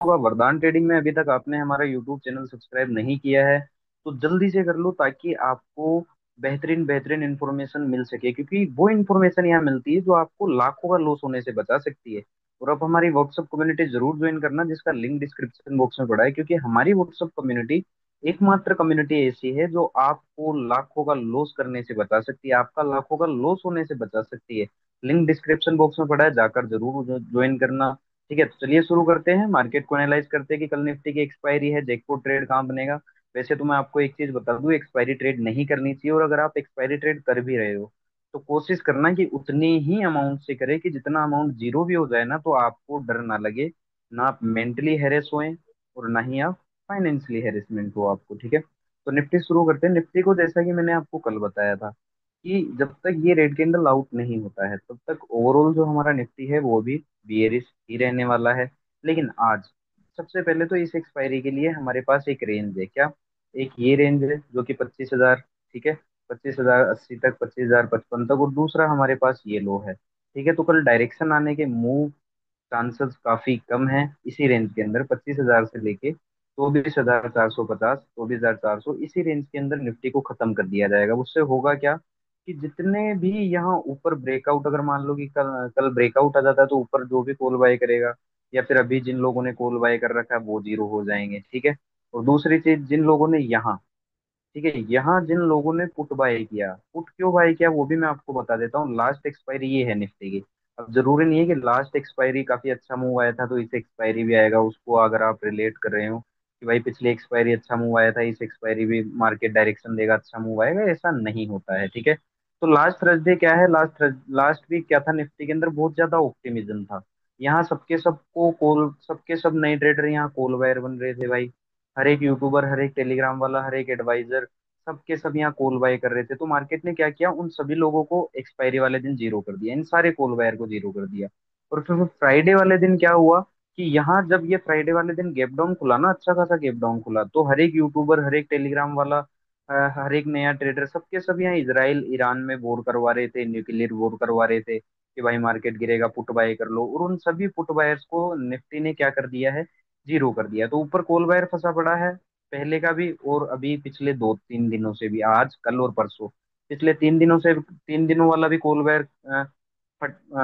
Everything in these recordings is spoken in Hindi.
होगा, वरदान ट्रेडिंग में अभी तक आपने हमारा यूट्यूब चैनल सब्सक्राइब नहीं किया है तो जल्दी से कर लो, ताकि आपको बेहतरीन बेहतरीन इन्फॉर्मेशन मिल सके, क्योंकि वो इन्फॉर्मेशन यहाँ मिलती है जो आपको लाखों का लॉस होने से बचा सकती है। और आप हमारी व्हाट्सअप कम्युनिटी जरूर ज्वाइन करना, जिसका लिंक डिस्क्रिप्शन बॉक्स में पड़ा है, क्योंकि हमारी व्हाट्सअप कम्युनिटी एकमात्र कम्युनिटी ऐसी है जो आपको लाखों का लॉस करने से बचा सकती है, आपका लाखों का लॉस होने से बचा सकती है। लिंक डिस्क्रिप्शन बॉक्स में पड़ा है, जाकर जरूर ज्वाइन करना। ठीक है, तो चलिए शुरू करते हैं, मार्केट को एनालाइज करते हैं कि कल निफ्टी की एक्सपायरी है, जैकपॉट ट्रेड कहाँ बनेगा। वैसे तो मैं आपको एक चीज बता दूं, एक्सपायरी ट्रेड नहीं करनी चाहिए, और अगर आप एक्सपायरी ट्रेड कर भी रहे हो तो कोशिश करना कि उतनी ही अमाउंट से करे कि जितना अमाउंट जीरो भी हो जाए ना तो आपको डर ना लगे, ना आप मेंटली हैरेस होए और ना ही आप फाइनेंशियली हैरेसमेंट हो आपको। ठीक है, तो निफ्टी शुरू करते हैं। निफ्टी को जैसा कि मैंने आपको कल बताया था कि जब तक ये रेड कैंडल आउट नहीं होता है तब तक ओवरऑल जो हमारा निफ्टी है वो भी बियरिश ही रहने वाला है। लेकिन आज सबसे पहले तो इस एक्सपायरी के लिए हमारे पास एक रेंज है क्या, एक ये रेंज है जो कि 25,000, ठीक है, 25,080 तक, 25,055 तक, और दूसरा हमारे पास ये लो है। ठीक है, तो कल डायरेक्शन आने के मूव चांसेस काफी कम है इसी रेंज के अंदर, 25,000 से लेके 24,450, 24,400, इसी रेंज के अंदर निफ्टी को खत्म कर दिया जाएगा। उससे होगा क्या कि जितने भी यहाँ ऊपर ब्रेकआउट, अगर मान लो कि कल कल ब्रेकआउट आ जाता है तो ऊपर जो भी कॉल बाय करेगा, या फिर अभी जिन लोगों ने कॉल बाय कर रखा है वो जीरो हो जाएंगे। ठीक है, और दूसरी चीज, जिन लोगों ने यहाँ, ठीक है, यहाँ जिन लोगों ने पुट बाय किया, पुट क्यों बाय किया वो भी मैं आपको बता देता हूँ। लास्ट एक्सपायरी ये है निफ्टी की। अब जरूरी नहीं है कि लास्ट एक्सपायरी काफी अच्छा मूव आया था तो इस एक्सपायरी भी आएगा, उसको अगर आप रिलेट कर रहे हो कि भाई पिछली एक्सपायरी अच्छा मूव आया था, इस एक्सपायरी भी मार्केट डायरेक्शन देगा, अच्छा मूव आएगा, ऐसा नहीं होता है। ठीक है, तो लास्ट थर्सडे क्या है, लास्ट वीक क्या था, निफ्टी के अंदर बहुत ज्यादा ऑप्टिमिज्म था। यहाँ सबके सबको कॉल, सबके सब नए ट्रेडर यहाँ कॉल बायर बन रहे थे भाई। हर एक यूट्यूबर, हर एक टेलीग्राम वाला, हर एक एडवाइजर, सबके सब यहाँ कॉल बाय कर रहे थे। तो मार्केट ने क्या किया, उन सभी लोगों को एक्सपायरी वाले दिन जीरो कर दिया, इन सारे कॉल बायर को जीरो कर दिया। और फिर फ्राइडे वाले दिन क्या हुआ कि यहाँ जब ये फ्राइडे वाले दिन गैप डाउन खुला ना, अच्छा खासा गैप डाउन खुला, तो हर एक यूट्यूबर, हर एक टेलीग्राम वाला, हर एक नया ट्रेडर, सबके सब यहाँ इसराइल ईरान में वॉर करवा रहे थे, न्यूक्लियर वॉर करवा रहे थे कि भाई मार्केट गिरेगा, पुट बाय कर लो। और उन सभी पुट बायर्स को निफ्टी ने क्या कर दिया है, जीरो कर दिया। तो ऊपर कॉल बायर फंसा पड़ा है, पहले का भी और अभी पिछले 2-3 दिनों से भी, आज कल और परसों, पिछले 3 दिनों से, 3 दिनों वाला भी कॉल बायर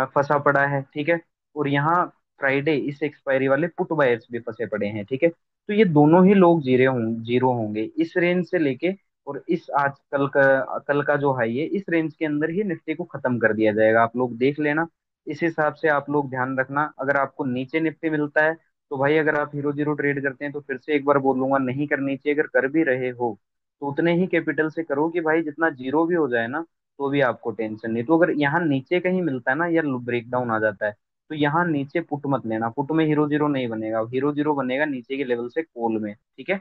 फंसा पड़ा है। ठीक है, और यहाँ फ्राइडे इस एक्सपायरी वाले पुट बायर्स भी फंसे पड़े हैं। ठीक है, तो ये दोनों ही लोग जीरो होंगे इस रेंज से लेके, और इस आज कल का जो हाई है इस रेंज के अंदर ही निफ्टी को खत्म कर दिया जाएगा। आप लोग देख लेना, इस हिसाब से आप लोग ध्यान रखना। अगर आपको नीचे निफ्टी मिलता है तो भाई, अगर आप हीरो जीरो ट्रेड करते हैं तो फिर से एक बार बोलूंगा, नहीं करनी चाहिए। अगर कर भी रहे हो तो उतने ही कैपिटल से करो कि भाई जितना जीरो भी हो जाए ना तो भी आपको टेंशन नहीं। तो अगर यहाँ नीचे कहीं मिलता है ना या ब्रेक डाउन आ जाता है तो यहाँ नीचे पुट मत लेना, पुट में हीरो जीरो नहीं बनेगा, हीरो जीरो बनेगा नीचे के लेवल से कॉल में। ठीक है,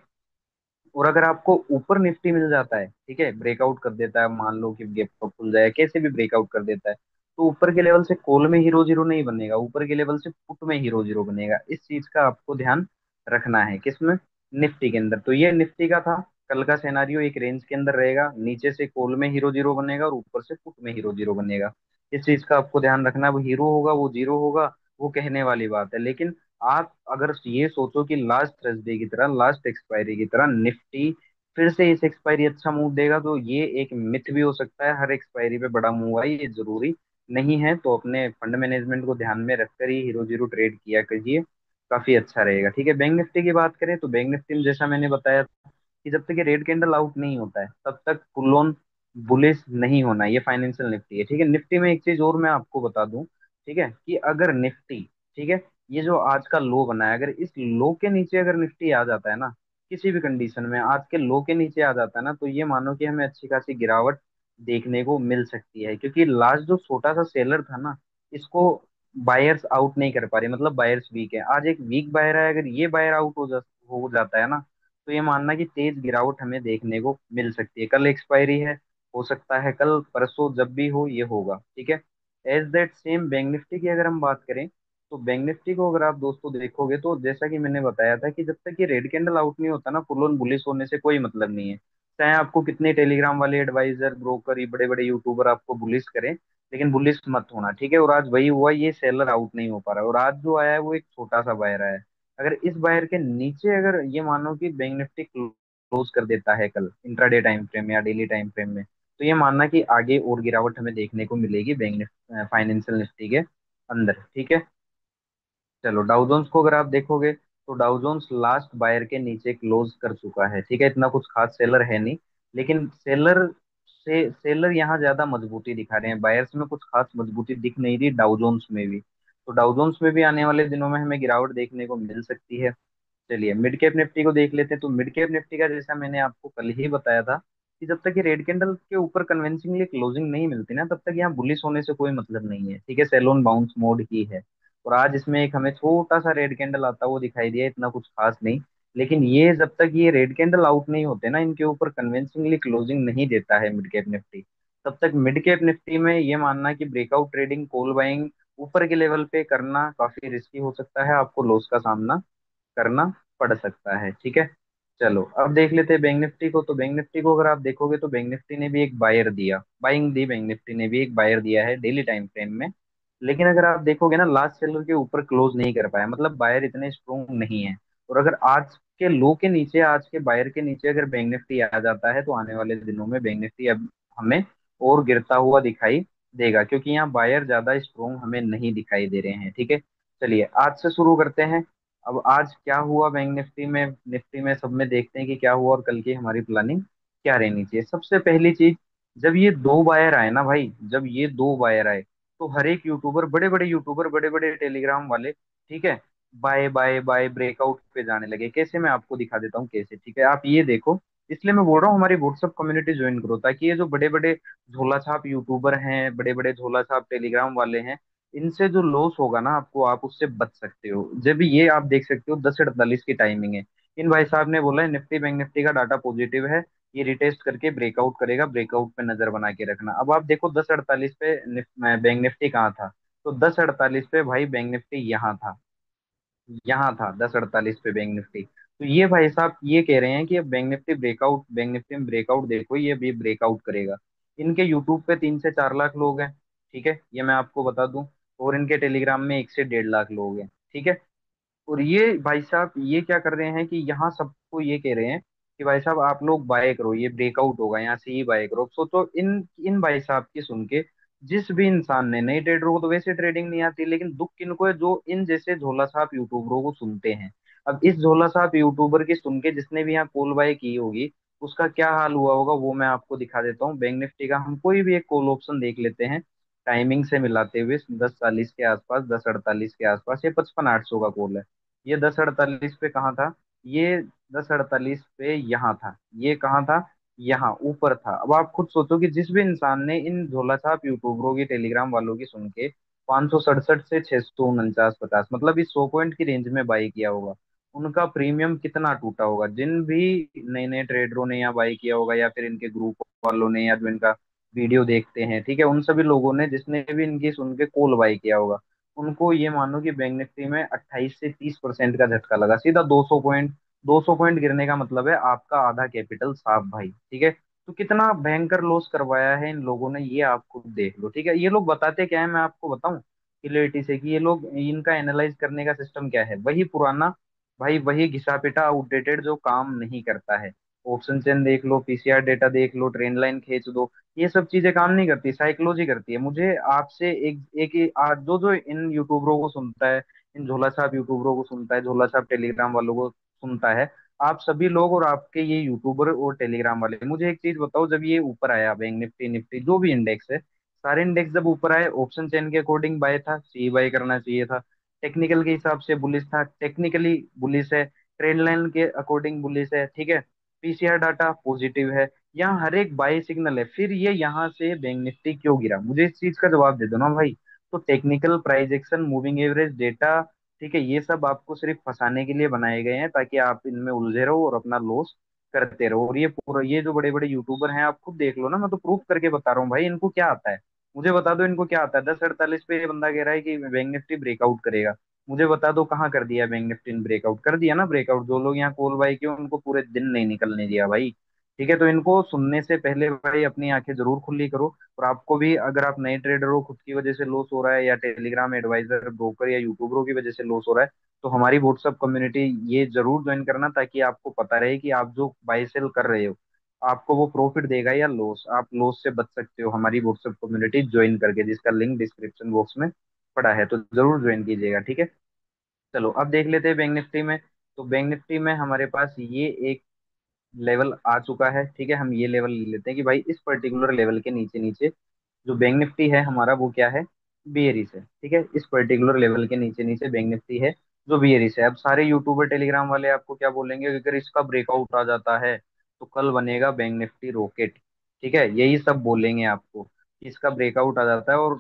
और अगर आपको ऊपर निफ्टी मिल जाता है, ठीक है, ब्रेकआउट कर देता है, मान लो कि गैप अप खुल जाए, कैसे भी ब्रेकआउट कर देता है, तो ऊपर के लेवल से कॉल में हीरो जीरो नहीं बनेगा, ऊपर के लेवल से पुट में हीरो जीरो बनेगा। इस चीज का आपको ध्यान रखना है, किसमें, निफ्टी के अंदर। तो ये निफ्टी का था, कल का सिनेरियो एक रेंज के अंदर रहेगा, नीचे से कॉल में हीरो जीरो बनेगा और ऊपर से पुट में हीरो जीरो बनेगा। इस चीज का आपको ध्यान रखना है। वो हीरो होगा, वो जीरो होगा, वो कहने वाली बात है, लेकिन आप अगर ये सोचो कि लास्ट थर्सडे की तरह, लास्ट एक्सपायरी की तरह निफ्टी फिर से इस एक्सपायरी अच्छा मूव देगा, तो ये एक मिथ भी हो सकता है। हर एक्सपायरी पे बड़ा मूव आई ये जरूरी नहीं है, तो अपने फंड मैनेजमेंट को ध्यान में रखकर ही हीरो जीरो ट्रेड किया करिए, काफी अच्छा रहेगा। ठीक है, बैंक निफ्टी की बात करें तो बैंक निफ्टी में जैसा मैंने बताया कि जब तक ये रेड कैंडल आउट नहीं होता है तब तक फुल ऑन बुलिश नहीं होना, ये फाइनेंशियल निफ्टी है। ठीक है, निफ्टी में एक चीज और मैं आपको बता दूं, ठीक है, कि अगर निफ्टी, ठीक है, ये जो आज का लो बना है, अगर इस लो के नीचे अगर निफ्टी आ जाता है ना, किसी भी कंडीशन में आज के लो के नीचे आ जाता है ना, तो ये मानो कि हमें अच्छी खासी गिरावट देखने को मिल सकती है, क्योंकि लास्ट जो छोटा सा सेलर था ना, इसको बायर्स आउट नहीं कर पा रहे, मतलब बायर्स वीक है। आज एक वीक बायर है, अगर ये बायर आउट हो जाता है ना, तो ये मानना कि तेज गिरावट हमें देखने को मिल सकती है। कल एक्सपायरी है, हो सकता है कल परसों जब भी हो ये होगा। ठीक है, as that same bank Nifty की अगर हम बात करें तो बैंक निफ्टी को अगर आप दोस्तों देखोगे तो जैसा कि मैंने बताया था कि जब तक ये रेड कैंडल आउट नहीं होता ना, फुल ऑन बुलिश होने से कोई मतलब नहीं है। चाहे आपको कितने टेलीग्राम वाले एडवाइजर, ब्रोकर, ये बड़े बड़े यूट्यूबर आपको बुलिश करें, लेकिन बुलिश मत होना। ठीक है, और आज वही हुआ, ये सेलर आउट नहीं हो पा रहा है, और आज जो आया है वो एक छोटा सा बायर आया है। अगर इस बायर के नीचे अगर ये मानो कि बैंक निफ्टी क्लोज कर देता है कल इंट्राडे टाइम फ्रेम या डेली टाइम फ्रेम में, तो ये मानना कि आगे और गिरावट हमें देखने को मिलेगी बैंक निफ्टी फाइनेंशियल निफ्टी के अंदर। ठीक है। चलो डाउ जोन्स को अगर आप देखोगे तो डाउ जोन्स लास्ट बायर के नीचे क्लोज कर चुका है। ठीक है, इतना कुछ खास सेलर है नहीं, लेकिन सेलर यहाँ ज्यादा मजबूती दिखा रहे हैं, बायर्स में कुछ खास मजबूती दिख नहीं रही डाउ जोन्स में भी। तो डाउ जोन्स में भी आने वाले दिनों में हमें गिरावट देखने को मिल सकती है। चलिए मिड कैप निफ्टी को देख लेते हैं। तो मिड कैप निफ्टी का जैसा मैंने आपको कल ही बताया था कि जब तक ये रेड कैंडल के ऊपर कन्विंसिंगली क्लोजिंग नहीं मिलती ना, तब तक यहाँ बुलिश होने से कोई मतलब नहीं है। ठीक है, सेलोन बाउंस मोड ही है। और आज इसमें एक हमें छोटा सा रेड कैंडल आता हुआ दिखाई दिया, इतना कुछ खास नहीं। लेकिन ये जब तक ये रेड कैंडल आउट नहीं होते ना, इनके ऊपर कन्विंसिंगली क्लोजिंग नहीं देता है मिड कैप निफ्टी, तब तक मिड कैप निफ्टी में ये मानना कि ब्रेकआउट ट्रेडिंग कॉल बाइंग ऊपर के लेवल पे करना काफी रिस्की हो सकता है, आपको लॉस का सामना करना पड़ सकता है। ठीक है। चलो अब देख लेते हैं बैंक निफ्टी को। तो बैंक निफ्टी को अगर आप देखोगे तो बैंक निफ्टी ने भी एक बायर दिया, बाइंग दी, बैंक निफ्टी ने भी एक बायर दिया है डेली टाइम फ्रेम में। लेकिन अगर आप देखोगे ना, लास्ट सेलर के ऊपर क्लोज नहीं कर पाया, मतलब बायर इतने स्ट्रोंग नहीं है। और अगर आज के लो के नीचे, आज के बायर के नीचे अगर बैंक निफ्टी आ जाता है, तो आने वाले दिनों में बैंक निफ्टी अब हमें और गिरता हुआ दिखाई देगा, क्योंकि यहाँ बायर ज्यादा स्ट्रोंग हमें नहीं दिखाई दे रहे हैं। ठीक है। चलिए आज से शुरू करते हैं। अब आज क्या हुआ बैंक निफ्टी में सब में देखते हैं कि क्या हुआ और कल की हमारी प्लानिंग क्या रहनी चाहिए। सबसे पहली चीज, जब ये दो बायर आए ना भाई, जब ये दो बायर आए, तो हर एक यूट्यूबर, बड़े बड़े यूट्यूबर, बड़े बड़े टेलीग्राम वाले, ठीक है, बाय बाय बाय ब्रेकआउट पे जाने लगे। कैसे, मैं आपको दिखा देता हूँ कैसे। ठीक है, आप ये देखो। इसलिए मैं बोल रहा हूँ हमारी व्हाट्सएप कम्युनिटी ज्वाइन करो, ताकि ये जो बड़े बड़े झोला छाप यूट्यूबर हैं, बड़े बड़े झोला छाप टेलीग्राम वाले हैं, इनसे जो लॉस होगा ना आपको, आप उससे बच सकते हो। जब ये आप देख सकते हो 10:48 की टाइमिंग है, इन भाई साहब ने बोला है निफ्टी बैंक निफ्टी का डाटा पॉजिटिव है, ये रिटेस्ट करके ब्रेकआउट करेगा, ब्रेकआउट पे नजर बना के रखना। अब आप देखो 10:48 पे बैंक निफ्टी कहाँ था। तो 10:48 पे भाई बैंक निफ्टी यहाँ था, यहाँ था 10:48 पे बैंक निफ्टी। तो ये भाई साहब ये कह रहे हैं कि अब bank Nifty breakout, bank Nifty में ब्रेकआउट देखो, ये भी ब्रेकआउट करेगा। इनके यूट्यूब पे 3 से 4 लाख लोग हैं। ठीक है, ये मैं आपको बता दूं। और इनके टेलीग्राम में 1 से 1.5 लाख लोग हैं। ठीक है। और ये भाई साहब ये क्या कर रहे हैं कि यहाँ सबको ये कह रहे हैं कि भाई साहब आप लोग बाय करो, ये ब्रेकआउट होगा, यहाँ से ही बाय करो। सोचो इन इन भाई साहब की सुन के जिस भी इंसान ने, नई ट्रेडरों को तो वैसे ट्रेडिंग नहीं आती, लेकिन दुख किनको है, जो इन जैसे झोला छाप यूट्यूबरों को सुनते हैं। अब इस झोला छाप यूट्यूबर की सुन के जिसने भी यहाँ कॉल बाय की होगी, उसका क्या हाल हुआ होगा वो मैं आपको दिखा देता हूँ। बैंक निफ्टी का हम कोई भी एक कॉल ऑप्शन देख लेते हैं, टाइमिंग से मिलाते हुए 10:40 के आसपास, 10:48 के आसपास, ये 55,800 का कॉल है। ये 10:48 पे कहाँ था, ये 10:48 पे यहाँ था, ये कहाँ था, यहाँ ऊपर था। अब आप खुद सोचो कि जिस भी इंसान ने इन झोला छाप यूट्यूबरों की, टेलीग्राम वालों की सुन के 567 से 649 50, मतलब इस 100 पॉइंट की रेंज में बाई किया होगा, उनका प्रीमियम कितना टूटा होगा। जिन भी नए नए ट्रेडरों ने यहाँ बाई किया होगा, या फिर इनके ग्रुप वालों ने, या जो इनका वीडियो देखते हैं, ठीक है, उन सभी लोगों ने जिसने भी इनकी सुन के कॉल बाई किया होगा, उनको ये मानो कि बैंक निफ्टी में 28 से 30% का झटका लगा, सीधा 200 पॉइंट। 200 पॉइंट गिरने का मतलब है आपका आधा कैपिटल साफ भाई। ठीक है। तो कितना भयंकर लॉस करवाया है इन लोगों ने, ये आप खुद देख लो। ठीक है, ये लोग बताते क्या है, मैं आपको बताऊं क्लियरिटी से, कि ये लोग, इनका एनालाइज करने का सिस्टम क्या है, वही पुराना भाई, वही घिसा पिटा आउटडेटेड जो काम नहीं करता है। ऑप्शन चेन देख लो, पीसीआर डेटा देख लो, ट्रेंड लाइन खींच दो, ये सब चीजें काम नहीं करती, साइकोलॉजी करती है। मुझे आपसे एक एक जो जो इन यूट्यूबरों को सुनता है, इन झोला छाप यूट्यूबरों को सुनता है, झोला छाप टेलीग्राम वालों को सुनता है, आप सभी लोग और आपके ये यूट्यूबर और टेलीग्राम वाले, मुझे एक चीज बताओ, जब ये ऊपर आया बैंक निफ्टी निफ्टी जो भी इंडेक्स है, सारे इंडेक्स जब ऊपर आए, ऑप्शन चेन के अकॉर्डिंग बाय था, सी बाय करना चाहिए था। टेक्निकल के हिसाब से बुलिश था, टेक्निकली बुलिश है। ट्रेंड लाइन के अकॉर्डिंग बुलिश है। ठीक है। पीसीआर डाटा पॉजिटिव है, यहाँ हर एक बाई सिग्नल है। फिर ये यहाँ से बैंक निफ्टी क्यों गिरा, मुझे इस चीज का जवाब दे दो ना भाई। तो technical price action, moving average data, ठीक है, ये सब आपको सिर्फ फंसाने के लिए बनाए गए हैं, ताकि आप इनमें उलझे रहो और अपना लॉस करते रहो। और ये पूरा, ये जो बड़े बड़े यूट्यूबर हैं, आप खुद देख लो ना, मैं तो प्रूफ करके बता रहा हूँ भाई, इनको क्या आता है। मुझे बता दो इनको क्या आता है। 10:48 पे ये बंदा कह रहा है कि बैंक निफ्टी ब्रेकआउट करेगा, मुझे बता दो कहाँ कर दिया बैंक निफ्टी ने ब्रेकआउट, कर दिया ना ब्रेकआउट। जो लोग यहाँ कॉल बाई किए उनको पूरे दिन नहीं निकलने दिया भाई। ठीक है, तो इनको सुनने से पहले भाई अपनी आंखें जरूर खुली करो। और आपको भी, अगर आप नए ट्रेडर हो, खुद की वजह से लॉस हो रहा है, या टेलीग्राम एडवाइजर ब्रोकर या यूट्यूबरों की वजह से लॉस हो रहा है, तो हमारी व्हाट्सअप कम्युनिटी ये जरूर ज्वाइन करना, ताकि आपको पता रहे कि आप जो बाई सेल कर रहे हो, आपको वो प्रॉफिट देगा या लॉस। आप लॉस से बच सकते हो हमारी व्हाट्सएप कम्युनिटी ज्वाइन करके, जिसका लिंक डिस्क्रिप्शन बॉक्स में पड़ा है, तो जरूर ज्वाइन कीजिएगा, ठीक है। चलो अब देख लेते हैं बैंक निफ्टी में। तो बैंक निफ्टी में हमारे पास ये एक लेवल आ चुका है, ठीक है। हम ये लेवल ले लेते हैं कि भाई इस पर्टिकुलर लेवल के नीचे नीचे जो बैंक निफ्टी है हमारा, वो क्या है, बियरिश है, ठीक है। इस पर्टिकुलर लेवल के नीचे नीचे बैंक निफ्टी है जो बियरिश है। अब सारे यूट्यूबर टेलीग्राम वाले आपको क्या बोलेंगे कि अगर इसका ब्रेकआउट आ जाता है तो कल बनेगा बैंक निफ्टी रॉकेट, ठीक है, यही सब बोलेंगे आपको कि इसका ब्रेकआउट आ जाता है और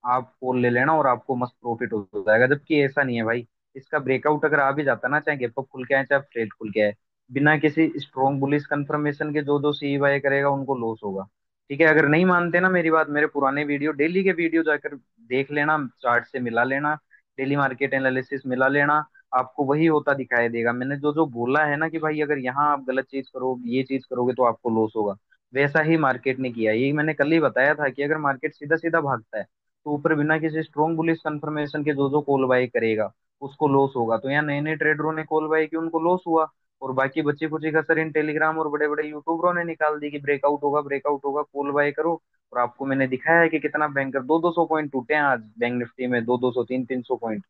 आप कॉल ले लेना और आपको मस्त प्रॉफिट हो जाएगा। जबकि ऐसा नहीं है भाई। इसका ब्रेकआउट अगर आ भी जाता ना, चाहे गैप अप खुल के आए चाहे फ्लेट खुल के आए, बिना किसी स्ट्रॉन्ग बुलिश कंफर्मेशन के जो जो सी बाय करेगा उनको लॉस होगा, ठीक है। अगर नहीं मानते ना मेरी बात, मेरे पुराने वीडियो, डेली के वीडियो जाकर देख लेना, चार्ट से मिला लेना, डेली मार्केट एनालिसिस मिला लेना, आपको वही होता दिखाई देगा। मैंने जो जो बोला है ना कि भाई अगर यहाँ आप गलत चीज करो, ये चीज करोगे तो आपको लॉस होगा, वैसा ही मार्केट ने किया। यही मैंने कल ही बताया था कि अगर मार्केट सीधा सीधा भागता है तो ऊपर बिना किसी स्ट्रॉन्ग बुलिश कंफर्मेशन के जो जो कॉल बाय करेगा उसको लॉस होगा। तो यहाँ नए नए ट्रेडरों ने कॉल बाय की, उनको लॉस हुआ। और बाकी बच्ची कुची का सर इन टेलीग्राम और बड़े बड़े यूट्यूबरों ने निकाल दी कि ब्रेकआउट होगा, ब्रेकआउट होगा, कॉल बाय करो। और आपको मैंने दिखाया है कि कितना बैंकर दो दो सौ पॉइंट टूटे हैं आज बैंक निफ्टी में, दो दो सौ तीन तीन सौ पॉइंट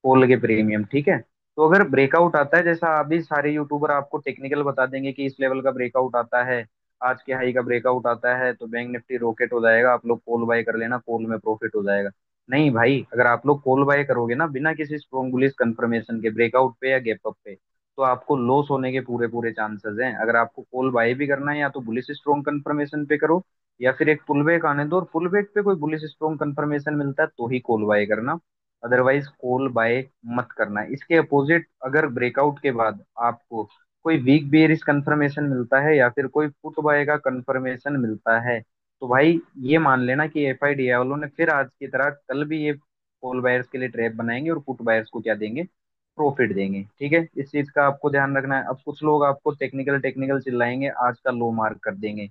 कॉल के प्रीमियम, ठीक है। तो अगर ब्रेकआउट आता है, जैसा अभी सारे यूट्यूबर आपको टेक्निकल बता देंगे कि इस लेवल का ब्रेकआउट आता है, आज के हाई का ब्रेकआउट आता है तो बैंक निफ्टी रॉकेट हो जाएगा, आप लोग कॉल बाय कर लेना, कॉल में प्रॉफिट हो जाएगा। नहीं भाई, अगर आप लोग कॉल बाय करोगे ना बिना किसी स्ट्रॉन्ग बुलिश कंफर्मेशन के ब्रेकआउट पे या गैप अप पे, तो आपको लॉस होने के पूरे पूरे चांसेस हैं। अगर आपको कॉल बाय भी करना है, या तो बुलिश स्ट्रॉन्ग कंफर्मेशन पे करो, या फिर एक पुल बैक आने दो, और पुल बैक पे कोई बुलिश स्ट्रॉन्ग कंफर्मेशन मिलता है तो ही कॉल बाय करना, अदरवाइज कॉल बाय मत करना। इसके अपोजिट अगर ब्रेकआउट के बाद आपको कोई वीक बेयरिश कंफर्मेशन मिलता है, या फिर कोई पुट बाय का कंफर्मेशन मिलता है, तो भाई ये मान लेना कि एफआईडीआई वालों ने फिर आज की तरह कल भी ये कॉल बायर्स के लिए ट्रैप बनाएंगे और पुट बायर्स को क्या देंगे, प्रॉफिट देंगे, ठीक है। इस चीज का आपको ध्यान रखना है। अब कुछ लोग आपको टेक्निकल टेक्निकल चिल्लाएंगे, आज का लो मार्क कर देंगे,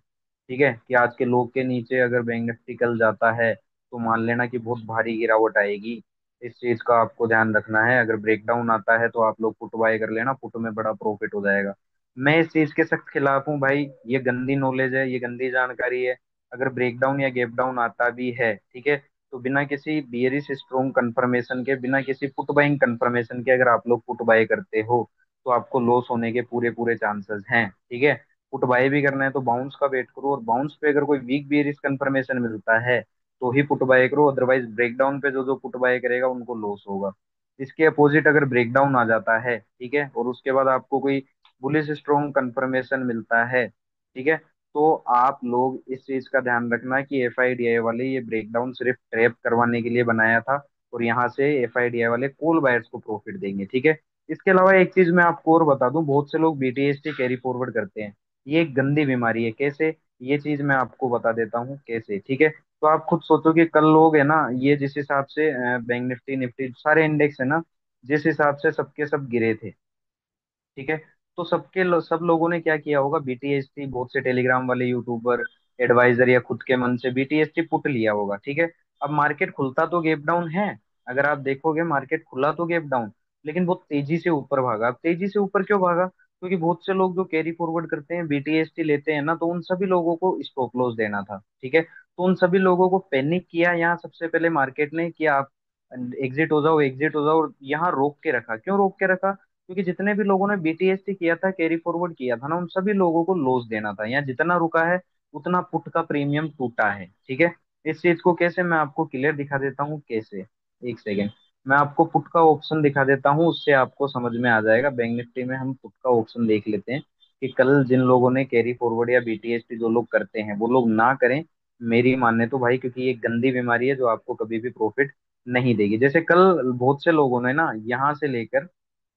ठीक है, कि आज के लो के नीचे अगर बैंक निफ्टी कल जाता है तो मान लेना कि बहुत भारी गिरावट आएगी। इस चीज का आपको ध्यान रखना है। अगर ब्रेकडाउन आता है तो आप लोग पुट बाय कर लेना, पुट में बड़ा प्रॉफिट हो जाएगा। मैं इस चीज के सख्त खिलाफ हूँ भाई, ये गंदी नॉलेज है, ये गंदी जानकारी है। अगर ब्रेकडाउन या गैप डाउन आता भी है, ठीक है, तो बिना किसी बियरिश स्ट्रॉन्ग कंफर्मेशन के, बिना किसी पुट बाइंग कंफर्मेशन के अगर आप लोग पुट बाय करते हो तो आपको लॉस होने के पूरे पूरे चांसेस हैं, ठीक है। पुट बाय भी करना है तो बाउंस का वेट करो, और बाउंस पे अगर कोई वीक बियरिश कंफर्मेशन मिलता है तो ही पुट बाय करो, अदरवाइज ब्रेकडाउन पे जो जो पुट बाय करेगा उनको लॉस होगा। इसके अपोजिट अगर ब्रेकडाउन आ जाता है, ठीक है, और उसके बाद आपको कोई बुलिश स्ट्रॉन्ग कंफर्मेशन मिलता है, ठीक है, तो आप लोग इस चीज का ध्यान रखना कि एफआईडीआई वाले ये ब्रेकडाउन सिर्फ ट्रैप करवाने के लिए बनाया था, और यहाँ से एफआईडीआई वाले कॉल बायर्स को प्रॉफिट देंगे, ठीक है। इसके अलावा एक चीज मैं आपको और बता दूं, बहुत से लोग बीटीएसटी कैरी फॉरवर्ड करते हैं। ये एक गंदी बीमारी है। कैसे, ये चीज मैं आपको बता देता हूँ कैसे, ठीक है। तो आप खुद सोचो कि कल लोग है ना, ये जिस हिसाब से बैंक निफ्टी निफ्टी सारे इंडेक्स है ना, जिस हिसाब से सबके सब गिरे थे, ठीक है, तो सब लोगों ने क्या किया होगा, बीटीएसटी, बहुत से टेलीग्राम वाले यूट्यूबर एडवाइजर या खुद के मन से बीटीएसटी पुट लिया होगा, ठीक है। अब मार्केट खुलता तो गैप डाउन है, अगर आप देखोगे मार्केट खुला तो गैप डाउन, लेकिन बहुत तेजी से ऊपर भागा। अब तेजी से ऊपर क्यों भागा, क्योंकि बहुत से लोग जो कैरी फॉरवर्ड करते हैं, बीटीएसटी लेते हैं ना, तो उन सभी लोगों को स्टॉप लॉस देना था, ठीक है। तो उन सभी लोगों को पैनिक किया यहाँ सबसे पहले मार्केट ने कि आप एग्जिट हो जाओ, एग्जिट हो जाओ, और यहाँ रोक के रखा। क्यों रोक के रखा, क्योंकि जितने भी लोगों ने बीटीएसटी किया था, कैरी फॉरवर्ड किया था ना, उन सभी लोगों को लॉस देना था। यहाँ जितना रुका है उतना पुट का प्रीमियम टूटा है, ठीक है। इस चीज को कैसे मैं आपको क्लियर दिखा देता हूँ, कैसे, एक सेकेंड, मैं आपको पुट का ऑप्शन दिखा देता हूँ, उससे आपको समझ में आ जाएगा। बैंक निफ्टी में हम पुट का ऑप्शन देख लेते हैं कि कल जिन लोगों ने कैरी फॉरवर्ड या बीटीएसटी जो लोग करते हैं वो लोग ना करें, मेरी माने तो भाई, क्योंकि ये एक गंदी बीमारी है जो आपको कभी भी प्रॉफिट नहीं देगी। जैसे कल बहुत से लोगों ने ना यहाँ से लेकर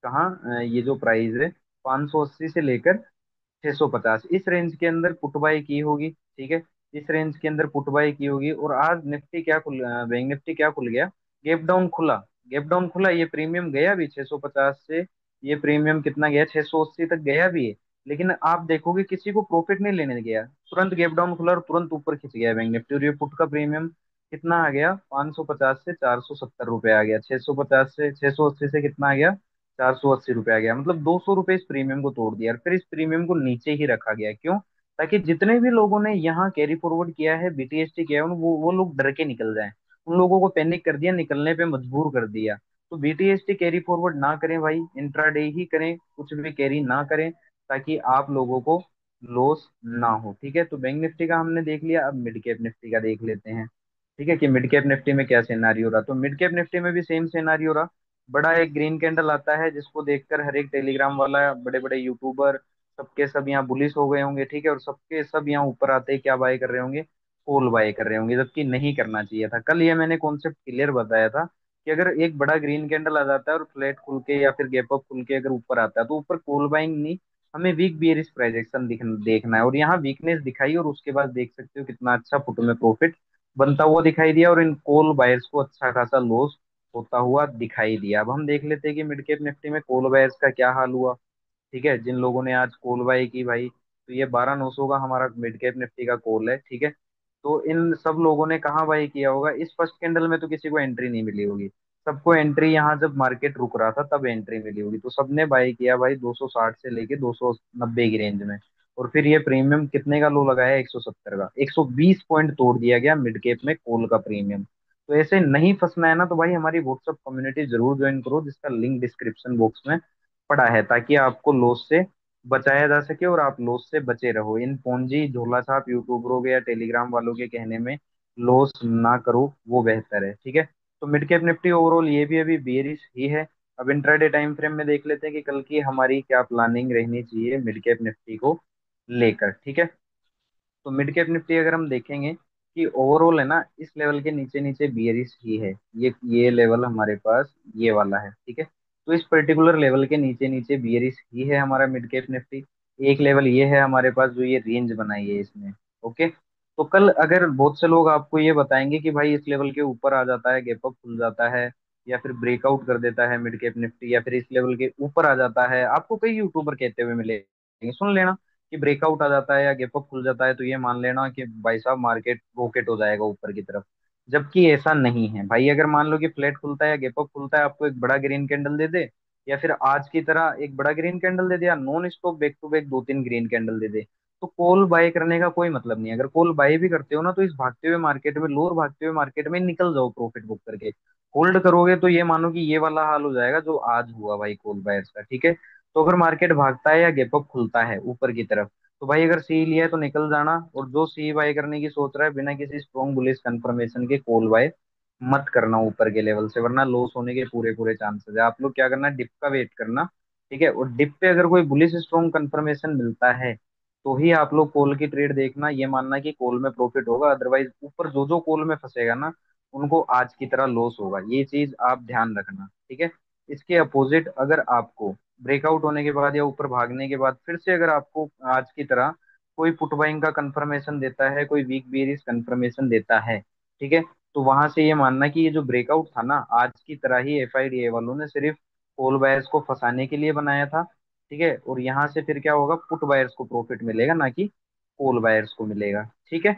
कहाँ, ये जो प्राइस है 580 से लेकर 650, इस रेंज के अंदर पुट बाय की होगी, ठीक है। इस रेंज के अंदर पुट बाय की होगी, और आज निफ्टी क्या खुल बैंक निफ्टी क्या खुल गया, गैप डाउन खुला। गैप डाउन खुला, ये प्रीमियम गया भी 650 से, ये प्रीमियम कितना गया, 680 तक गया भी है। लेकिन आप देखोगे किसी को प्रॉफिट नहीं लेने गया, तुरंत गैप डाउन खुला और तुरंत ऊपर खिंच गया बैंक निफ्टी। और ये पुट का प्रीमियम कितना आ गया, 550 से 470 रुपये आ गया, 650 से 680 से कितना आ गया, 480 रुपये आ गया। मतलब 200 रुपये इस प्रीमियम को तोड़ दिया। और फिर इस प्रीमियम को नीचे ही रखा गया, क्यों? ताकि जितने भी लोगों ने यहाँ कैरी फॉरवर्ड किया है, बीटीएसटी किया है, वो लोग डर के निकल जाएं। उन लोगों को पैनिक कर दिया, निकलने पे मजबूर कर दिया। तो बीटीएसटी कैरी फॉरवर्ड ना करें भाई, इंट्राडे ही करें, कुछ भी कैरी ना करें, ताकि आप लोगों को लॉस ना हो। ठीक है, तो बैंक निफ्टी का हमने देख लिया, अब मिड कैप निफ्टी का देख लेते हैं। ठीक है, कि मिड कैप निफ्टी में क्या सिनेरियो रहा। तो मिड कैप निफ्टी में भी सेम सिनेरियो रहा। बड़ा एक ग्रीन कैंडल आता है, जिसको देखकर हर एक टेलीग्राम वाला, बड़े बड़े यूट्यूबर, सबके सब यहाँ बुलिश हो गए होंगे। ठीक है, और सबके सब यहाँ ऊपर आते ही क्या बाय कर रहे होंगे, कॉल बाय कर रहे होंगे, जबकि नहीं करना चाहिए था। कल ये मैंने कॉन्सेप्ट क्लियर बताया था कि अगर एक बड़ा ग्रीन कैंडल आ जाता है और फ्लैट खुल के या फिर गैप अप खुल के अगर ऊपर आता है, तो ऊपर कॉल बाइंग नहीं, हमें वीक बियरिश प्राइजेक्शन देखना है। और यहाँ वीकनेस दिखाई, और उसके बाद देख सकते हो कितना अच्छा फुट में प्रॉफिट बनता हुआ दिखाई दिया, और इन कॉल बायर्स को अच्छा खासा लॉस होता हुआ दिखाई दिया। अब हम देख लेते हैं कि मिड कैप निफ्टी में कॉल बायर्स का क्या हाल हुआ। ठीक है, जिन लोगों ने आज कॉल बाय की भाई, तो ये 12,900 का हमारा मिड कैप निफ्टी का कॉल है। ठीक है, तो इन सब लोगों ने कहाँ बाय किया होगा, इस फर्स्ट कैंडल में तो किसी को एंट्री नहीं मिली होगी। सबको एंट्री यहाँ जब मार्केट रुक रहा था तब एंट्री मिली होगी, तो सबने बाय किया भाई 260 से लेके 290 की रेंज में। और फिर ये प्रीमियम कितने का लो लगाया, 170 का, 120 पॉइंट तोड़ दिया गया मिड कैप में कॉल का प्रीमियम। तो ऐसे नहीं फंसना है ना, तो भाई हमारी व्हाट्सएप कम्युनिटी जरूर ज्वाइन करो, जिसका लिंक डिस्क्रिप्शन बॉक्स में पड़ा है, ताकि आपको लॉस से बचाया जा सके और आप लॉस से बचे रहो। इन पोंजी झोला छाप यूट्यूबरों के या टेलीग्राम वालों के कहने में लॉस ना करो, वो बेहतर है। ठीक है, तो मिड कैप निफ्टी ओवरऑल ये भी अभी बेरिश ही है। अब इंट्राडे टाइम फ्रेम में देख लेते हैं कि कल की हमारी क्या प्लानिंग रहनी चाहिए मिड कैप निफ्टी को लेकर। ठीक है, तो मिड कैप निफ्टी अगर हम देखेंगे कि ओवरऑल है ना, इस लेवल के नीचे नीचे बियरिश ही है। ये लेवल हमारे पास ये वाला है। ठीक है, तो इस पर्टिकुलर लेवल के नीचे नीचे बियरिश ही है हमारा मिड कैप निफ्टी। एक लेवल ये है हमारे पास, जो ये रेंज बनाई है इसने। ओके, तो कल अगर बहुत से लोग आपको ये बताएंगे कि भाई इस लेवल के ऊपर आ जाता है, गैप अप खुल जाता है, या फिर ब्रेकआउट कर देता है मिड कैप निफ्टी, या फिर इस लेवल के ऊपर आ जाता है, आपको कई यूट्यूबर कहते हुए मिलेंगे, सुन लेना, कि ब्रेकआउट आ जाता है या गैप अप खुल जाता है, तो ये मान लेना कि भाई साहब मार्केट रॉकेट हो जाएगा ऊपर की तरफ। जबकि ऐसा नहीं है भाई। अगर मान लो कि फ्लैट खुलता है या गैप अप खुलता है, आपको एक बड़ा ग्रीन कैंडल दे दे, या फिर आज की तरह एक बड़ा ग्रीन कैंडल दे दे, या non stop back to back 2-3 green candle दे दे, तो कॉल बाय करने का कोई मतलब नहीं है। अगर कॉल बाय भी करते हो ना, तो इस भागते हुए मार्केट में, लोअर भागते हुए मार्केट में निकल जाओ प्रॉफिट बुक करके। होल्ड करोगे तो ये मानो कि ये वाला हाल हो जाएगा जो आज हुआ भाई कॉल बायर्स का। ठीक है, तो अगर मार्केट भागता है या गैप अप खुलता है ऊपर की तरफ, तो भाई अगर सी लिया है तो निकल जाना। और जो सी बाय करने की सोच रहा है, बिना किसी स्ट्रॉन्ग बुलिश कंफर्मेशन के कॉल बाय मत करना ऊपर के लेवल से, वरना लॉस होने के पूरे पूरे चांसेस है। आप लोग क्या करना, डिप का वेट करना। ठीक है, और डिप पे अगर कोई बुलिश स्ट्रॉन्ग कंफर्मेशन मिलता है, तो ही आप लोग कॉल की ट्रेड देखना, ये मानना कि कॉल में प्रॉफिट होगा। अदरवाइज ऊपर जो जो कॉल में फंसेगा ना, उनको आज की तरह लॉस होगा, ये चीज आप ध्यान रखना। ठीक है, इसके अपोजिट अगर आपको ब्रेकआउट होने के बाद या ऊपर भागने के बाद फिर से अगर आपको आज की तरह कोई पुट बाइंग का कंफर्मेशन देता है, कोई वीक बेरिश कंफर्मेशन देता है, ठीक है, तो वहां से ये मानना कि ये जो ब्रेकआउट था ना, आज की तरह ही एफआईडीए वालों ने सिर्फ कॉल बायर्स को फंसाने के लिए बनाया था। ठीक है, और यहाँ से फिर क्या होगा, पुट बायर्स को प्रॉफिट मिलेगा, ना कि कॉल बायर्स को मिलेगा। ठीक है,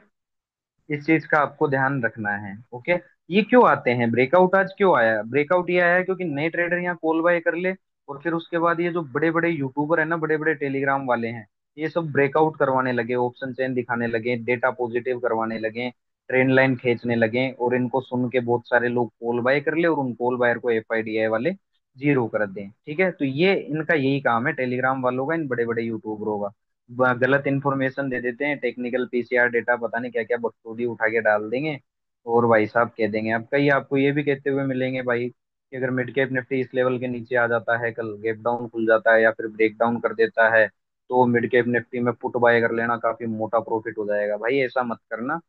इस चीज का आपको ध्यान रखना है। ओके, ये क्यों आते हैं ब्रेकआउट, आज क्यों आया ब्रेकआउट, ये आया है क्योंकि नए ट्रेडर यहाँ कॉल बाय कर ले, और फिर उसके बाद ये जो बड़े बड़े यूट्यूबर है ना, बड़े बड़े टेलीग्राम वाले हैं, ये सब ब्रेकआउट करवाने लगे, ऑप्शन चेन दिखाने लगे, डेटा पॉजिटिव करवाने लगे, ट्रेंड लाइन खींचने लगे, और इनको सुन के बहुत सारे लोग कॉल बाय कर ले, और उन कॉल बायर को एफआईडीआई वाले जीरो कर दें। ठीक है, तो ये इनका यही काम है टेलीग्राम वालों का, इन बड़े बड़े यूट्यूबरों का। गलत इन्फॉर्मेशन दे देते हैं, टेक्निकल पीसीआर डेटा पता नहीं क्या क्या बकचोदी उठा के डाल देंगे, और भाई साहब कह देंगे। अब कई आपको ये भी कहते हुए मिलेंगे भाई कि अगर मिड कैप निफ्टी इस लेवल के नीचे आ जाता है, कल गैप डाउन खुल जाता है या फिर ब्रेक डाउन कर देता है, तो मिड कैप निफ्टी में पुट बाय कर लेना, काफी मोटा प्रॉफिट हो जाएगा। भाई ऐसा मत करना।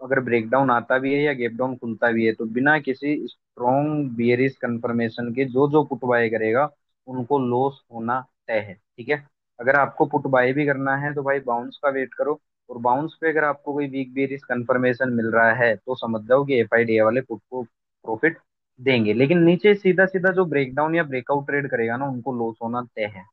अगर ब्रेकडाउन आता भी है या गैप डाउन खुलता भी है, तो बिना किसी स्ट्रॉन्ग बियरिश कंफर्मेशन के जो जो पुट बाय करेगा, उनको लॉस होना तय है। ठीक है, अगर आपको पुट बाय भी करना है तो भाई बाउंस का वेट करो, और बाउंस पे अगर आपको कोई वीक बियरिश कंफर्मेशन मिल रहा है, तो समझ जाओ कि एफआईडीए वाले पुट को प्रॉफिट देंगे। लेकिन नीचे सीधा सीधा जो ब्रेकडाउन या ब्रेकआउट ट्रेड करेगा ना, उनको लॉस होना तय है।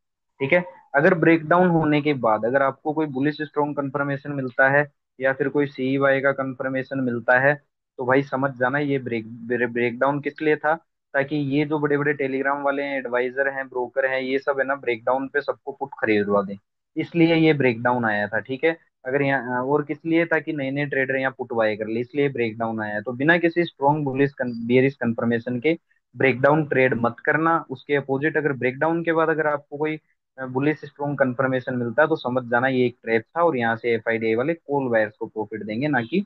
ठीक है। अगर ब्रेकडाउन होने के बाद अगर आपको कोई बुलिश स्ट्रॉन्ग कंफर्मेशन मिलता है या फिर कोई सी वाई का कंफर्मेशन मिलता है, तो भाई समझ जाना ये ब्रेकडाउन किस लिए था। ताकि ये जो बड़े बड़े टेलीग्राम वाले हैं, एडवाइजर हैं, ब्रोकर हैं, ये सब है ना, ब्रेकडाउन पे सबको पुट खरीदवा दें। इसलिए ये ब्रेकडाउन आया था, ठीक है। अगर यहाँ और किस लिए, ताकि नए नए ट्रेडर यहाँ पुट बाय कर ले, इसलिए ब्रेकडाउन आया है। तो बिना किसी स्ट्रॉन्ग बुलिश बेरिश कंफर्मेशन के ब्रेकडाउन ट्रेड मत करना। उसके अपोजिट अगर ब्रेकडाउन के बाद अगर आपको कोई बुलिश स्ट्रॉन्ग कंफर्मेशन मिलता है, तो समझ जाना ये एक ट्रैप था और यहाँ से एफआईडीआई वाले कॉल बायर्स को प्रॉफिट देंगे, ना कि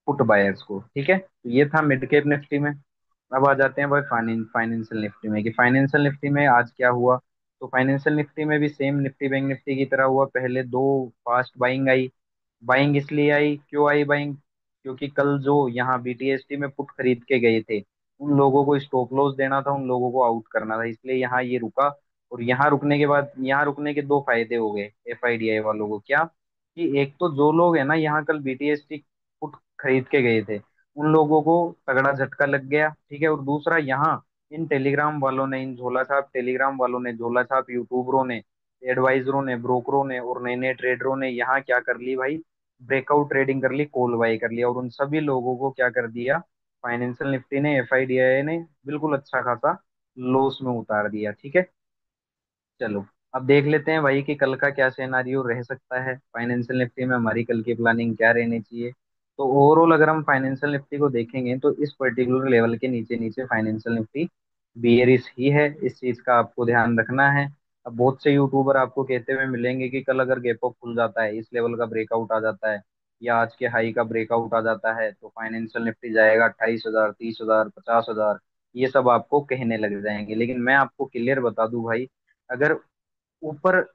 पुट बायर्स को। ठीक है, तो ये था मिड कैप निफ्टी में। अब आ जाते हैं भाई फाइनेंशियल निफ्टी में, कि फाइनेंशियल निफ्टी में आज क्या हुआ। तो फाइनेंशियल निफ्टी में भी सेम निफ्टी बैंक निफ्टी की तरह हुआ। पहले दो फास्ट बाइंग आई। बाइंग इसलिए आई, क्यों आई बाइंग, क्योंकि कल जो यहाँ बीटीएसटी में पुट खरीद के गए थे, उन लोगों को स्टॉप लॉस देना था, उन लोगों को आउट करना था, इसलिए यहाँ ये रुका। और यहाँ रुकने के बाद, यहाँ रुकने के दो फायदे हो गए एफआईडीआई वालों को। क्या, कि एक तो जो लोग है ना यहाँ कल बीटीएसटी पुट खरीद के गए थे, उन लोगों को तगड़ा झटका लग गया, ठीक है। और दूसरा यहाँ इन टेलीग्राम वालों ने, इन झोला छाप टेलीग्राम वालों ने, झोला छाप यूट्यूबरों ने, एडवाइजरों ने, ब्रोकरों ने और नए नए ट्रेडरों ने यहाँ क्या कर ली भाई, ब्रेकआउट ट्रेडिंग कर ली, कॉल बाई कर लिया, और उन सभी लोगों को क्या कर दिया, फाइनेंशियल निफ्टी ने, एफआईडीआई ने बिल्कुल अच्छा खासा लॉस में उतार दिया। ठीक है, चलो अब देख लेते हैं भाई कि कल का क्या सिनेरियो रह सकता है, फाइनेंशियल निफ्टी में हमारी कल की प्लानिंग क्या रहनी चाहिए। तो ओवरऑल अगर हम फाइनेंशियल निफ्टी को देखेंगे तो इस पर्टिकुलर लेवल के नीचे नीचे फाइनेंशियल निफ्टी बियरिश ही है, इस चीज का आपको ध्यान रखना है। अब बहुत से यूट्यूबर आपको कहते हुए मिलेंगे कि कल अगर गैप अप खुल जाता है, इस लेवल का ब्रेकआउट आ जाता है, या आज के हाई का ब्रेकआउट आ जाता है, तो फाइनेंशियल निफ्टी जाएगा 28,000, 30,000, 50,000, ये सब आपको कहने लग जाएंगे। लेकिन मैं आपको क्लियर बता दूं भाई, अगर ऊपर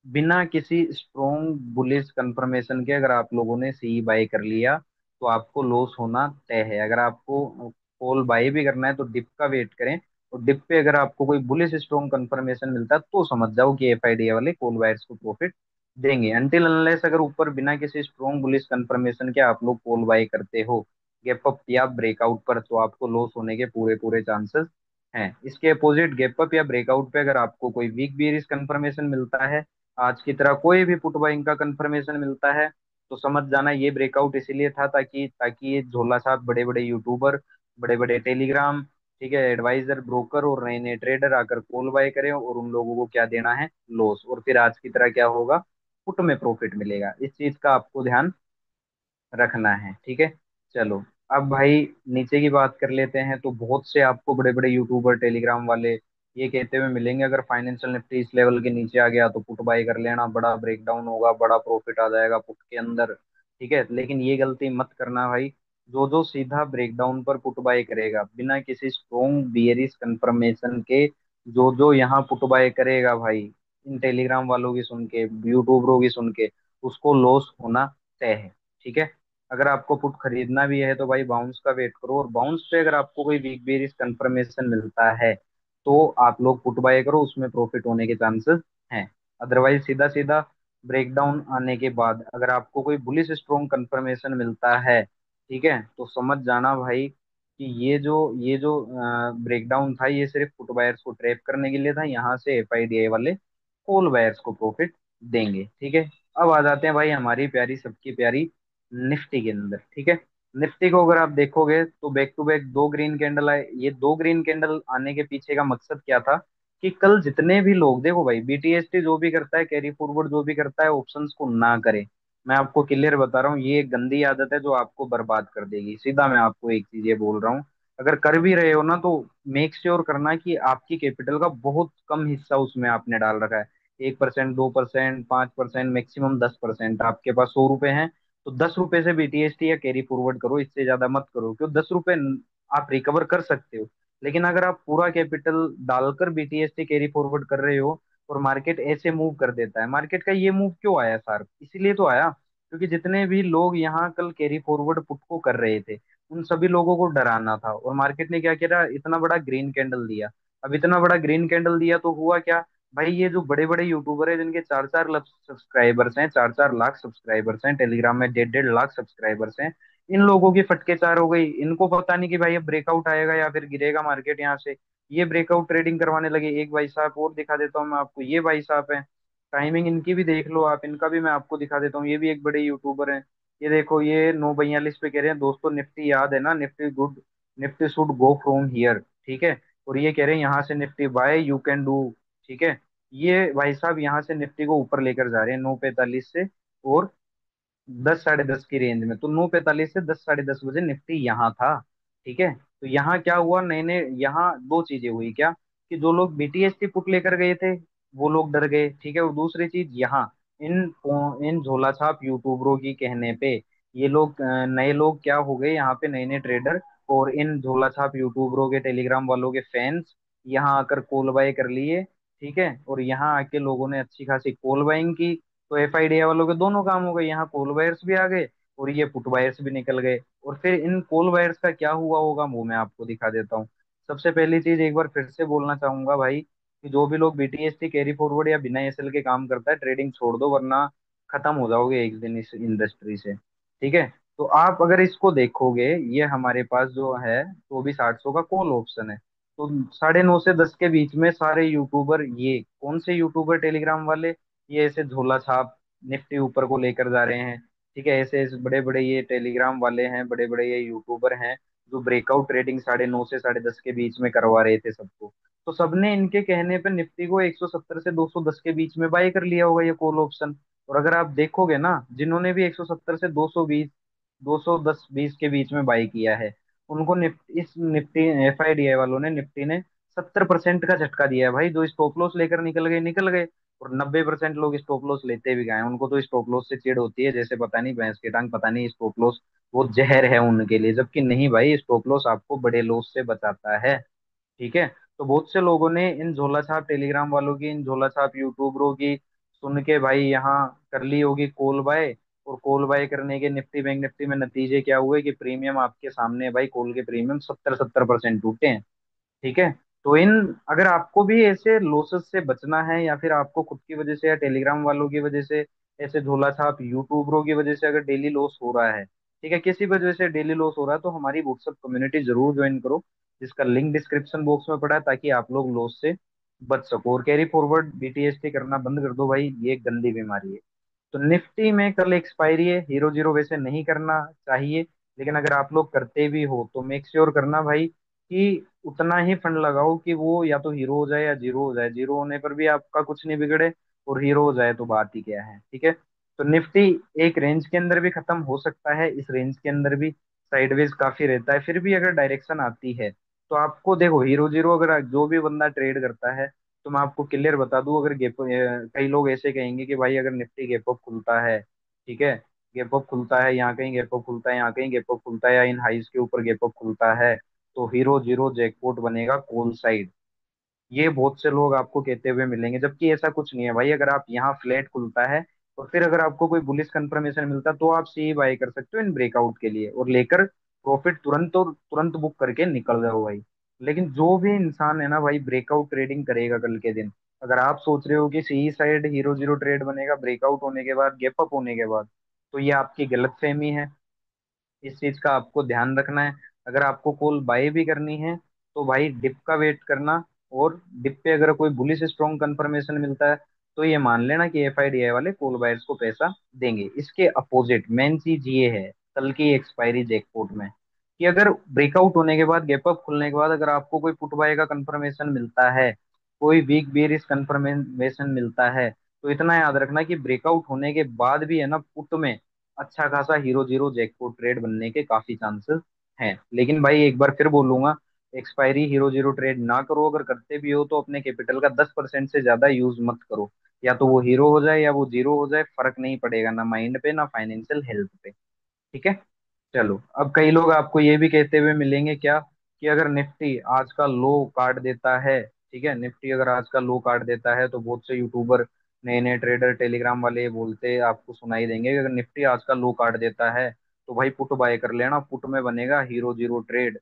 बिना किसी स्ट्रोंग बुलिश कंफर्मेशन के अगर आप लोगों ने सी बाय कर लिया, तो आपको लॉस होना तय है। अगर आपको कॉल बाय भी करना है तो डिप का वेट करें, और डिप पे अगर आपको कोई बुलिश स्ट्रोंग कंफर्मेशन मिलता है, तो समझ जाओ कि एफआईडीए वाले कॉल बायर्स को प्रॉफिट देंगे। अनटिल अनलेस अगर ऊपर बिना किसी स्ट्रोंग बुलिश कंफर्मेशन के आप लोग कॉल बाय करते हो गैप अप या ब्रेकआउट पर, तो आपको लॉस होने के पूरे पूरे चांसेस हैं। इसके अपोजिट गैप अप या ब्रेकआउट पे अगर आपको कोई वीक बियरिश कंफर्मेशन मिलता है, आज की तरह कोई भी फुट बाइंग का कंफर्मेशन मिलता है, तो समझ जाना ये ब्रेकआउट इसीलिए था, ताकि ताकि ये झोला छाप बड़े बड़े यूट्यूबर, बड़े बड़े टेलीग्राम, ठीक है, एडवाइजर, ब्रोकर और नए नए ट्रेडर आकर कॉल बाय करें, और उन लोगों को क्या देना है, लॉस, और फिर आज की तरह क्या होगा, पुट में प्रॉफिट मिलेगा। इस चीज का आपको ध्यान रखना है। ठीक है, चलो अब भाई नीचे की बात कर लेते हैं। तो बहुत से आपको बड़े बड़े यूट्यूबर, टेलीग्राम वाले ये कहते हुए मिलेंगे, अगर फाइनेंशियल निफ्टी इस लेवल के नीचे आ गया तो पुट बाय कर लेना, बड़ा ब्रेकडाउन होगा, बड़ा प्रॉफिट आ जाएगा पुट के अंदर। ठीक है, लेकिन ये गलती मत करना भाई। जो जो सीधा ब्रेकडाउन पर पुट बाय करेगा बिना किसी स्ट्रोंग बियरिश कंफर्मेशन के, जो जो यहाँ पुट बाय करेगा भाई, इन टेलीग्राम वालों की सुन के, यूट्यूबरों की सुन के, उसको लॉस होना तय है। ठीक है, अगर आपको पुट खरीदना भी है तो भाई बाउंस का वेट करो, और बाउंस पे अगर आपको कोई वीक बेरिश कंफर्मेशन मिलता है, तो आप लोग पुट बाय करो, उसमें प्रॉफिट होने के चांसेस हैं। अदरवाइज सीधा सीधा ब्रेकडाउन आने के बाद अगर आपको कोई बुलिश स्ट्रॉन्ग कंफर्मेशन मिलता है, ठीक है, तो समझ जाना भाई कि ये जो ब्रेकडाउन था, ये सिर्फ पुट बायर्स को ट्रैप करने के लिए था। यहाँ से एफआईडीआई वाले कॉल बायर्स को प्रॉफिट देंगे। ठीक है, अब आ जाते हैं भाई हमारी प्यारी, सबकी प्यारी निफ्टी के अंदर। ठीक है, निफ्टी को अगर आप देखोगे तो बैक टू बैक दो ग्रीन कैंडल आए। ये दो ग्रीन कैंडल आने के पीछे का मकसद क्या था, कि कल जितने भी लोग, देखो भाई बीटीएसटी जो भी करता है, कैरी फॉरवर्ड जो भी करता है, ऑप्शंस को ना करे। मैं आपको क्लियर बता रहा हूँ, ये एक गंदी आदत है जो आपको बर्बाद कर देगी। सीधा मैं आपको एक चीज ये बोल रहा हूँ, अगर कर भी रहे हो ना, तो मेक श्योर करना कि आपकी कैपिटल का बहुत कम हिस्सा उसमें आपने डाल रखा है। 1%, 2%, 5%, मैक्सिमम 10%। आपके पास 100 रुपए हैं, तो 10 रुपए से बीटीएसटी या कैरी फॉरवर्ड करो, इससे ज्यादा मत करो, क्यों, 10 रुपए आप रिकवर कर सकते हो। लेकिन अगर आप पूरा कैपिटल डालकर बीटीएसटी कैरी फॉरवर्ड कर रहे हो, और मार्केट ऐसे मूव कर देता है, मार्केट का ये मूव क्यों आया सर, इसीलिए तो आया क्योंकि जितने भी लोग यहाँ कल कैरी फॉरवर्ड पुट को कर रहे थे, उन सभी लोगों को डराना था, और मार्केट ने क्या किया, इतना बड़ा ग्रीन कैंडल दिया। अब इतना बड़ा ग्रीन कैंडल दिया तो हुआ क्या, भाई ये जो बड़े बड़े यूट्यूबर है, जिनके 4-4 लाख सब्सक्राइबर्स हैं, 4-4 लाख सब्सक्राइबर्स हैं, टेलीग्राम में 1.5-1.5 लाख सब्सक्राइबर्स हैं, इन लोगों की फटके चार हो गई। इनको पता नहीं कि भाई अब ब्रेकआउट आएगा या फिर गिरेगा मार्केट यहाँ से, ये ब्रेकआउट ट्रेडिंग करवाने लगे। एक भाई साहब और दिखा देता हूँ मैं आपको, ये भाई साहब हैं, टाइमिंग इनकी भी देख लो आप, इनका भी मैं आपको दिखा देता हूँ, ये भी एक बड़े यूट्यूबर हैं। ये देखो, ये 9:42 पे कह रहे हैं दोस्तों निफ्टी याद है ना, Nifty good, Nifty should go from here, ठीक है। और ये कह रहे हैं यहाँ से Nifty buy you can do, ठीक है। ये भाई साहब यहाँ से निफ्टी को ऊपर लेकर जा रहे हैं 9:45 से, और 10 साढ़े 10 की रेंज में। तो 9:45 से 10 साढ़े 10 बजे निफ्टी यहाँ था, ठीक है। तो यहाँ क्या हुआ, नए नए यहाँ दो चीजें हुई क्या, कि जो लोग बीटीएसटी पुट लेकर गए थे वो लोग डर गए, ठीक है। और दूसरी चीज यहाँ इन इन झोला छाप यूट्यूबरों की कहने पे ये लोग नए लोग क्या हो गए यहाँ पे, नए नए ट्रेडर और इन झोला छाप यूट्यूबरों के टेलीग्राम वालों के फैंस यहाँ आकर कॉल बाय कर लिए, ठीक है। और यहाँ आके लोगों ने अच्छी खासी कॉल बाइंग की। तो एफआईडीआई वालों के दोनों काम हो गए, यहाँ कॉल बायर्स भी आ गए और ये पुट बायर्स भी निकल गए। और फिर इन कॉल बायर्स का क्या हुआ होगा वो मैं आपको दिखा देता हूँ। सबसे पहली चीज एक बार फिर से बोलना चाहूंगा भाई, कि जो भी लोग बीटीएसटी कैरी फॉरवर्ड या बिना एसएल के काम करता है, ट्रेडिंग छोड़ दो, वरना खत्म हो जाओगे एक दिन इस इंडस्ट्री से, ठीक है। तो आप अगर इसको देखोगे, ये हमारे पास जो है 24,800 का कॉल ऑप्शन है। तो 9:30 से 10 के बीच में सारे यूट्यूबर, ये कौन से यूट्यूबर टेलीग्राम वाले, ये ऐसे झोला छाप निफ्टी ऊपर को लेकर जा रहे हैं, ठीक है। ऐसे ऐसे बड़े बड़े ये टेलीग्राम वाले हैं, बड़े बड़े ये यूट्यूबर हैं, जो ब्रेकआउट ट्रेडिंग 9:30 से 10:30 के बीच में करवा रहे थे सबको। तो सबने इनके कहने पे निफ्टी को 170 से 210 के बीच में बाय कर लिया होगा ये कॉल ऑप्शन। और अगर आप देखोगे ना, जिन्होंने भी 170 से 220, 210-20 के बीच में बाय किया है, उनको इस निफ्टी एफआईडीआई वालों ने, निफ्टी ने 70% का झटका दिया है भाई। जो स्टॉप लॉस लेकर निकल गए निकल गए, और 90% लोग स्टॉप लॉस लेते भी गए हैं। उनको तो स्टॉप लॉस से चिढ़ होती है जैसे पता नहीं भैंस की टांग, पता नहीं स्टॉप लॉस वो जहर है उनके लिए, जबकि नहीं भाई, स्टॉप लॉस आपको बड़े लॉस से बचाता है, ठीक है। तो बहुत से लोगों ने इन झोला छाप टेलीग्राम वालों की, इन झोला छाप यूट्यूबरों की सुन के भाई यहाँ कर ली होगी कॉल बाय। और कॉल बाय करने के निफ्टी बैंक निफ्टी में नतीजे क्या हुए, कि प्रीमियम आपके सामने है भाई, कॉल के प्रीमियम 70-70% टूटे हैं, ठीक है। तो इन, अगर आपको भी ऐसे लॉसेस से बचना है, या फिर आपको खुद की वजह से या टेलीग्राम वालों की वजह से, ऐसे झोला छाप यूट्यूबरों की वजह से अगर डेली लॉस हो रहा है, ठीक है, किसी वजह से डेली लॉस हो रहा है, तो हमारी व्हाट्सएप कम्युनिटी जरूर ज्वाइन करो, जिसका लिंक डिस्क्रिप्शन बॉक्स में पड़ा है, ताकि आप लोग लॉस से बच सको। और कैरी फॉरवर्ड बीटीएसटी करना बंद कर दो भाई, ये एक गंदी बीमारी है। तो निफ्टी में कल एक्सपायरी है, हीरो जीरो वैसे नहीं करना चाहिए, लेकिन अगर आप लोग करते भी हो तो मेक श्योर करना भाई कि उतना ही फंड लगाओ कि वो या तो हीरो हो जाए या जीरो हो जाए, जीरो होने पर भी आपका कुछ नहीं बिगड़े, और हीरो हो जाए तो बात ही क्या है, ठीक है। तो निफ्टी एक रेंज के अंदर भी खत्म हो सकता है, इस रेंज के अंदर भी साइडवेज काफी रहता है, फिर भी अगर डायरेक्शन आती है तो आपको देखो, हीरो जीरो अगर जो भी बंदा ट्रेड करता है, तो मैं आपको क्लियर बता दूं, अगर गैप, कई लोग ऐसे कहेंगे कि भाई अगर निफ्टी गैप अप खुलता है, ठीक है, गैप अप खुलता है, यहाँ कहीं गैप अप खुलता है, यहाँ कहीं गैप अप खुलता है, या इन हाइस के ऊपर गैप अप खुलता है, तो हीरो जीरो जैकपॉट बनेगा कॉल साइड। ये बहुत से लोग आपको कहते हुए मिलेंगे, जबकि ऐसा कुछ नहीं है भाई। अगर आप यहाँ फ्लैट खुलता है और फिर अगर आपको कोई बुलिश कंफर्मेशन मिलता है, तो आप सी बाय कर सकते हो इन ब्रेकआउट के लिए, और लेकर प्रॉफिट तुरंत और तुरंत बुक करके निकल जाओ भाई। लेकिन जो भी इंसान है ना भाई, ब्रेकआउट ट्रेडिंग करेगा कल के दिन, अगर आप सोच रहे हो कि सी साइड हीरो जीरो ट्रेड बनेगा ब्रेकआउट होने के बाद, गैप अप होने के बाद, तो ये आपकी गलत फहमी है। इस चीज का आपको ध्यान रखना है। अगर आपको कॉल बाय भी करनी है, तो भाई डिप का वेट करना, और डिप पे अगर कोई बुलिश स्ट्रॉन्ग कंफर्मेशन मिलता है, तो ये मान लेना कि एफआईडीआई वाले कॉल बायर्स को पैसा देंगे। इसके अपोजिट मेन चीज ये है कल की एक्सपायरी जैकपॉट में, कि अगर ब्रेकआउट होने के बाद, गैप अप खुलने के बाद, अगर आपको कोई पुट बाय का कंफर्मेशन मिलता है, कोई वीक बेरिश कंफर्मेशन मिलता है, तो इतना याद रखना कि ब्रेकआउट होने के बाद भी है ना, पुट में अच्छा खासा हीरो जीरो जैकपॉट ट्रेड बनने के काफी चांसेस हैं। लेकिन भाई एक बार फिर बोलूंगा, एक्सपायरी हीरो जीरो ट्रेड ना करो, अगर करते भी हो तो अपने कैपिटल का 10% से ज्यादा यूज मत करो। या तो वो हीरो हो जाए या वो जीरो हो जाए, फर्क नहीं पड़ेगा ना माइंड पे ना फाइनेंशियल हेल्थ पे, ठीक है। चलो, अब कई लोग आपको ये भी कहते हुए मिलेंगे क्या, कि अगर निफ्टी आज का लो काट देता है, ठीक है, निफ्टी अगर आज का लो काट देता है, तो बहुत से यूट्यूबर, नए नए ट्रेडर टेलीग्राम वाले बोलते आपको सुनाई देंगे कि अगर निफ्टी आज का लो काट देता है, तो भाई पुट बाय कर लेना, पुट में बनेगा हीरो जीरो ट्रेड,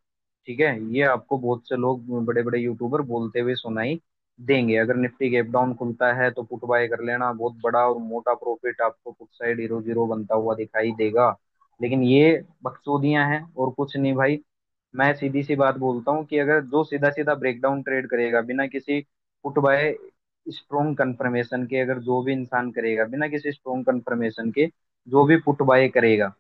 ठीक है। ये आपको बहुत से लोग, बड़े बड़े यूट्यूबर बोलते हुए सुनाई देंगे। अगर निफ्टी गैप डाउन खुलता है तो पुट बाय कर लेना, बहुत बड़ा और मोटा प्रॉफिट आपको पुट साइड हीरो जीरो बनता हुआ दिखाई देगा। लेकिन ये बकचोदियां हैं और कुछ नहीं भाई। मैं सीधी सी बात बोलता हूँ कि अगर जो सीधा सीधा ब्रेकडाउन ट्रेड करेगा बिना किसी पुट बाय स्ट्रोंग कंफर्मेशन के, अगर जो भी इंसान करेगा बिना किसी स्ट्रोंग कंफर्मेशन के जो भी पुट बाय करेगा,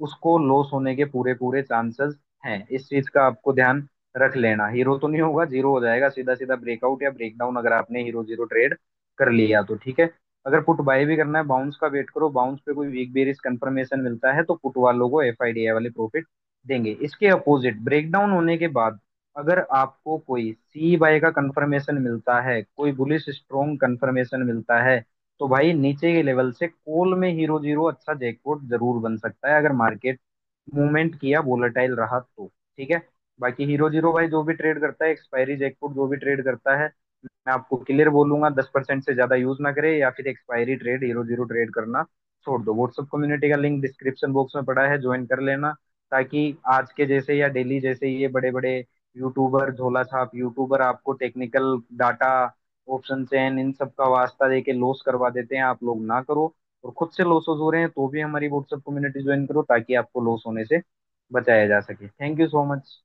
उसको लॉस होने के पूरे पूरे चांसेस हैं। इस चीज का आपको ध्यान रख लेना। हीरो तो नहीं होगा, जीरो हो जाएगा सीधा सीधा ब्रेकआउट या ब्रेकडाउन अगर आपने हीरो जीरो ट्रेड कर लिया तो, ठीक है। अगर पुट बाय भी करना है, बाउंस का वेट करो, बाउंस पे कोई वीक बेरिश कंफर्मेशन मिलता है तो पुट वालों को एफआईडी वाले प्रॉफिट देंगे। इसके अपोजिट ब्रेकडाउन होने के बाद अगर आपको कोई सी बाय का कंफर्मेशन मिलता है, कोई बुलिश स्ट्रॉन्ग कंफर्मेशन मिलता है, तो भाई नीचे के लेवल से कॉल में हीरो जीरो अच्छा जैकपॉट जरूर बन सकता है, अगर मार्केट मूवमेंट किया वोलेटाइल रहा तो, ठीक है। बाकी हीरो जीरो भाई जो भी ट्रेड करता है, एक्सपायरी जैकपॉट जो भी ट्रेड करता है, मैं आपको क्लियर बोलूंगा 10% से ज्यादा यूज ना करे, या फिर expiry trade hero zero trade करना छोड़ दो। व्हाट्सएप कम्युनिटी का लिंक डिस्क्रिप्शन बॉक्स में पड़ा है, ज्वाइन कर लेना, ताकि आज के जैसे या डेली जैसे ये बड़े बड़े यूट्यूबर, झोला छाप यूट्यूबर आपको टेक्निकल डाटा, ऑप्शन चेन, इन सब का वास्ता देके लॉस करवा देते हैं, आप लोग ना करो। और खुद से लॉस हो रहे हैं तो भी हमारी व्हाट्सएप कम्युनिटी ज्वाइन करो, ताकि आपको लॉस होने से बचाया जा सके। Thank you so much.